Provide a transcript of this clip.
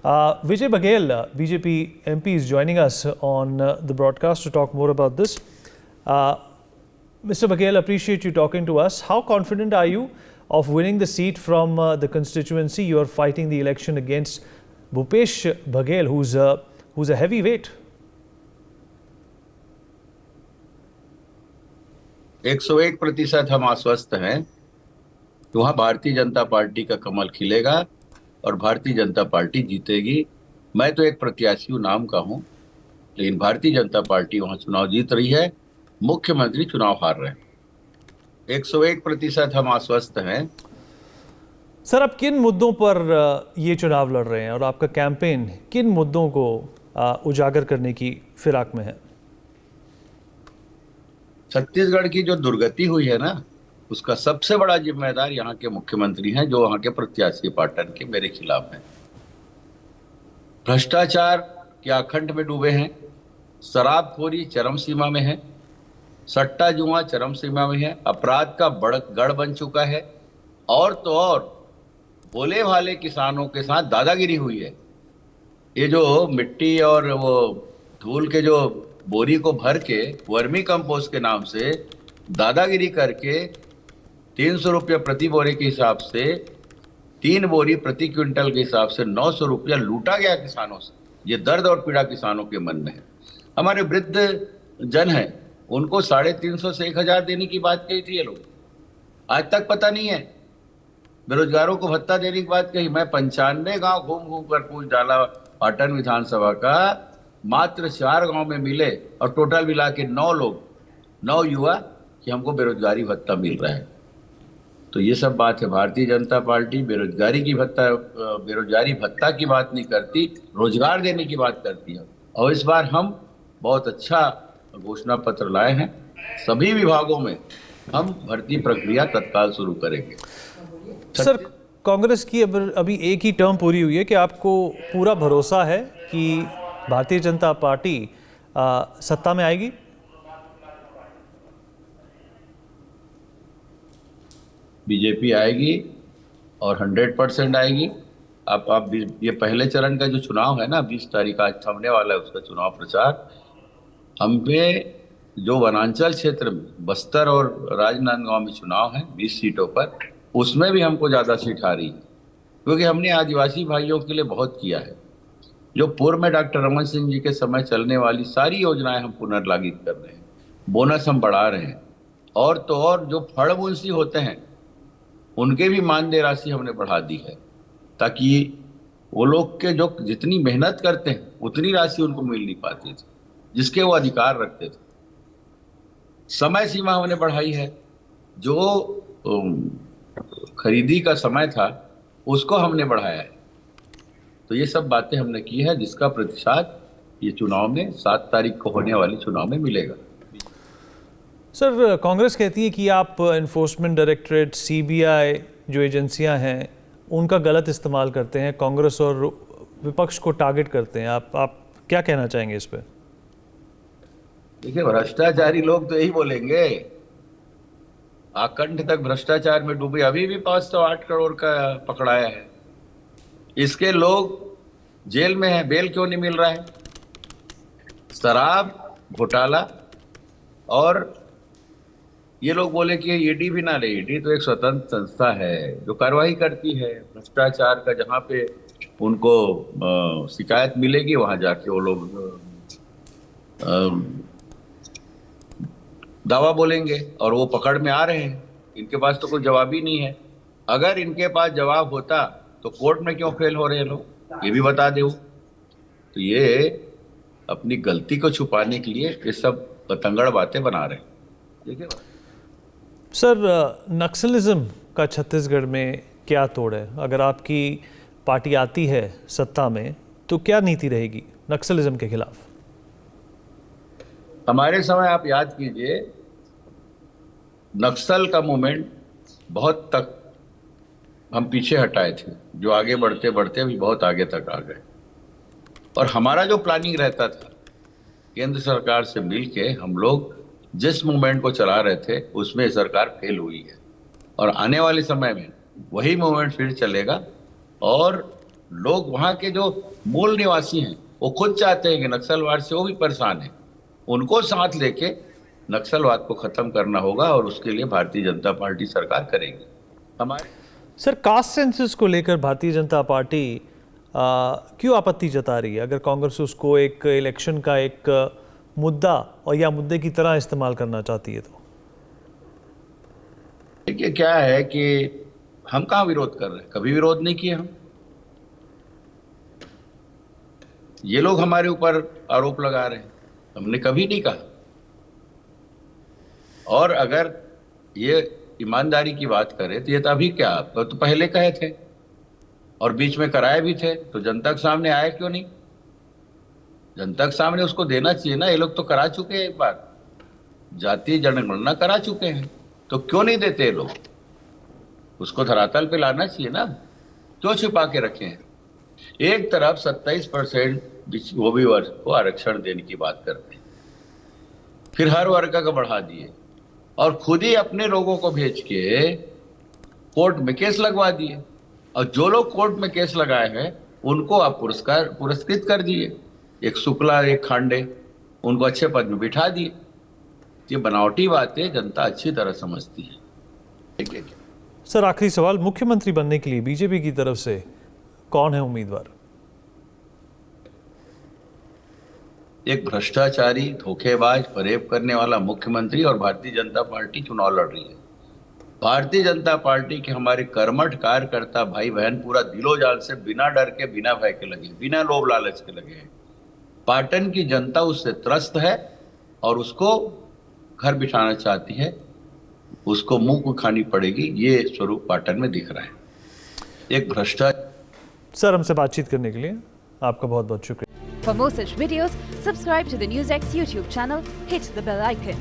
Vijay Baghel, BJP MP, is joining us on the broadcast to talk more about this. Mr. Baghel, appreciate you talking to us. How confident are you of winning the seat from the constituency? You are fighting the election against Bhupesh Baghel, who's a heavyweight. 101% हम आश्वस्त हैं कि वहाँ Bharatiya Janata party का कमल खिलेगा और Bharatiya Janata party जीतेगी। मैं तो एक प्रत्याशी हूँ, नाम का हूँ, लेकिन भारतीय जनता पार्टी वहाँ चुनाव जीत रही है, मुख्यमंत्री चुनाव हार रहे हैं। 101% हम आश्वस्त हैं। सर, आप किन मुद्दों पर ये चुनाव लड़ रहे हैं और आपका कैंपेन किन मुद्दों को उजागर करने की फिराक में है? छत्तीसगढ़ की जो दुर्गति हुई है ना, उसका सबसे बड़ा जिम्मेदार यहाँ के मुख्यमंत्री हैं, जो वहाँ के प्रत्याशी पाटन के मेरे खिलाफ हैं। भ्रष्टाचार के आखंड में डूबे हैं, शराबखोरी चरम सीमा में है, सट्टा जुआ चरम सीमा में है, अपराध का गढ़ बन चुका है, और तो और भोले भाले किसानों के साथ दादागिरी हुई है। ये जो मिट्टी और वो धूल के जो बोरी को भर के वर्मी कंपोस्ट के नाम से दादागिरी करके 300 रुपया प्रति बोरे के हिसाब से 3 बोरी प्रति क्विंटल के हिसाब से 900 रुपया लूटा गया किसानों से। ये दर्द और पीड़ा किसानों के मन में है। हमारे वृद्ध जन हैं, उनको 350 से 1000 देने की बात कही थी ये लोग, आज तक पता नहीं है। बेरोजगारों को भत्ता देने की बात कही। मैं 95 गांव घूम घूम कर पूछ डाला पाटन विधानसभा का, मात्र 4 गांव में मिले और टोटल मिला के 9 युवा कि हमको बेरोजगारी भत्ता मिल रहा है। तो ये सब बात है। भारतीय जनता पार्टी बेरोजगारी भत्ता की बात नहीं करती, रोजगार देने की बात करती है। और इस बार हम बहुत अच्छा घोषणा पत्र लाए हैं। सभी विभागों में हम भर्ती प्रक्रिया तत्काल शुरू करेंगे। सर, कांग्रेस की अभी एक ही टर्म पूरी हुई है कि आपको पूरा भरोसा है कि भारतीय जनता पार्टी सत्ता में आएगी? बीजेपी आएगी और 100% आएगी। आप ये पहले चरण का जो चुनाव है ना, 20 तारीख आज थमने वाला है उसका चुनाव प्रचार। हम पे जो वनांचल क्षेत्र में बस्तर और राजनांदगांव में चुनाव है 20 सीटों पर, उसमें भी हमको ज़्यादा सीट आ रही है, क्योंकि हमने आदिवासी भाइयों के लिए बहुत किया है। जो पूर्व में डॉक्टर रमन सिंह जी के समय चलने वाली सारी योजनाएं हम पुनर्लागित कर रहे हैं, बोनस हम बढ़ा रहे हैं, और तो और जो फड़मुंशी होते हैं उनके भी मानदेय राशि हमने बढ़ा दी है, ताकि वो लोग के जो जितनी मेहनत करते हैं उतनी राशि उनको मिल नहीं पाती थी, जिसके वो अधिकार रखते थे। समय सीमा हमने बढ़ाई है, जो खरीदी का समय था उसको हमने बढ़ाया है। तो ये सब बातें हमने की है, जिसका प्रतिशत ये चुनाव में 7 तारीख को होने वाले चुनाव में मिलेगा। सर, कांग्रेस कहती है कि आप एनफोर्समेंट डायरेक्टरेट, सीबीआई जो एजेंसियां हैं उनका गलत इस्तेमाल करते हैं, कांग्रेस और विपक्ष को टारगेट करते हैं। आप क्या कहना चाहेंगे इस पे? देखिए, भ्रष्टाचारी लोग तो यही बोलेंगे, आकंठ तक भ्रष्टाचार में डूबे। अभी भी 508 करोड़ का पकड़ाया है। इसके लोग जेल में हैं, बेल क्यों नहीं मिल रहा है? शराब घोटाला, और ये लोग बोले कि ईडी भी ना ले। ईडी तो एक स्वतंत्र संस्था है जो कार्रवाई करती है भ्रष्टाचार का। जहाँ पे उनको शिकायत मिलेगी वहां जाके वो लोग दावा बोलेंगे, और वो पकड़ में आ रहे हैं। इनके पास तो कोई जवाब ही नहीं है। अगर इनके पास जवाब होता तो कोर्ट में क्यों फेल हो रहे हैं लोग, ये भी बता दो। तो ये अपनी गलती को छुपाने के लिए ये सब पतंगड़ बातें बना रहे हैं। देखिए सर, नक्सलिज्म का छत्तीसगढ़ में क्या तोड़ है? अगर आपकी पार्टी आती है सत्ता में तो क्या नीति रहेगी नक्सलिज्म के खिलाफ? हमारे समय आप याद कीजिए, नक्सल का मूवमेंट बहुत तक हम पीछे हटाए थे, जो आगे बढ़ते बढ़ते अभी बहुत आगे तक आ गए। और हमारा जो प्लानिंग रहता था, केंद्र सरकार से मिलके हम लोग जिस मूवमेंट को चला रहे थे उसमें सरकार फेल हुई है, और आने वाले समय में वही मूवमेंट फिर चलेगा। और लोग वहां के जो मूल निवासी हैं वो खुद चाहते हैं कि नक्सलवाद से वो भी परेशान है, उनको साथ लेके नक्सलवाद को खत्म करना होगा और उसके लिए भारतीय जनता पार्टी सरकार करेगी। हमारे सर, कास्ट सेंसस को लेकर भारतीय जनता पार्टी क्यों आपत्ति जता रही है? अगर कांग्रेस उसको एक इलेक्शन का एक मुद्दा और या मुद्दे की तरह इस्तेमाल करना चाहती है तो देखिए क्या है कि हम कहाँ विरोध कर रहे हैं, कभी विरोध नहीं किए हम। ये लोग हमारे ऊपर आरोप लगा रहे हैं, हमने कभी नहीं कहा। और अगर ये ईमानदारी की बात करें तो ये तो अभी क्या, तो पहले कहे थे और बीच में कराए भी थे, तो जनता के सामने आया क्यों नहीं? जनता के सामने उसको देना चाहिए ना। ये लोग तो करा चुके हैं, एक बार जातीय जनगणना करा चुके हैं, तो क्यों नहीं देते ये लोग? उसको धरातल पे लाना चाहिए ना, क्यों छिपा के रखे हैं? एक तरफ 27% ओबीसी वर्ग को आरक्षण देने की बात करते हैं, फिर हर वर्ग का बढ़ा दिए और खुद ही अपने लोगों को भेज के कोर्ट में केस लगवा दिए, और जो लोग कोर्ट में केस लगाए हैं उनको आप पुरस्कृत कर दिए। एक शुक्ला, एक खांडे, उनको अच्छे पद में बिठा दिए। ये बनावटी बातें जनता अच्छी तरह समझती है। ठीक है क्या? सर, आखिरी सवाल, मुख्यमंत्री बनने के लिए बीजेपी की तरफ से कौन है उम्मीदवार? एक भ्रष्टाचारी, धोखेबाज, फरेब करने वाला मुख्यमंत्री और भारतीय जनता पार्टी चुनाव लड़ रही है। भारतीय जनता पार्टी के हमारे कर्मठ कार्यकर्ता भाई बहन पूरा दिलो जान से बिना डर के, बिना भय के लगे, बिना लोभ लालच के लगे हैं। पाटन की जनता उससे त्रस्त है और उसको घर बिठाना चाहती है, उसको मुंह को खानी पड़ेगी। ये स्वरूप पाटन में दिख रहा है, एक भ्रष्टाचार। सर, हमसे बातचीत करने के लिए आपका बहुत बहुत शुक्रिया। For more such videos, subscribe to the NewsX YouTube channel, hit the bell icon.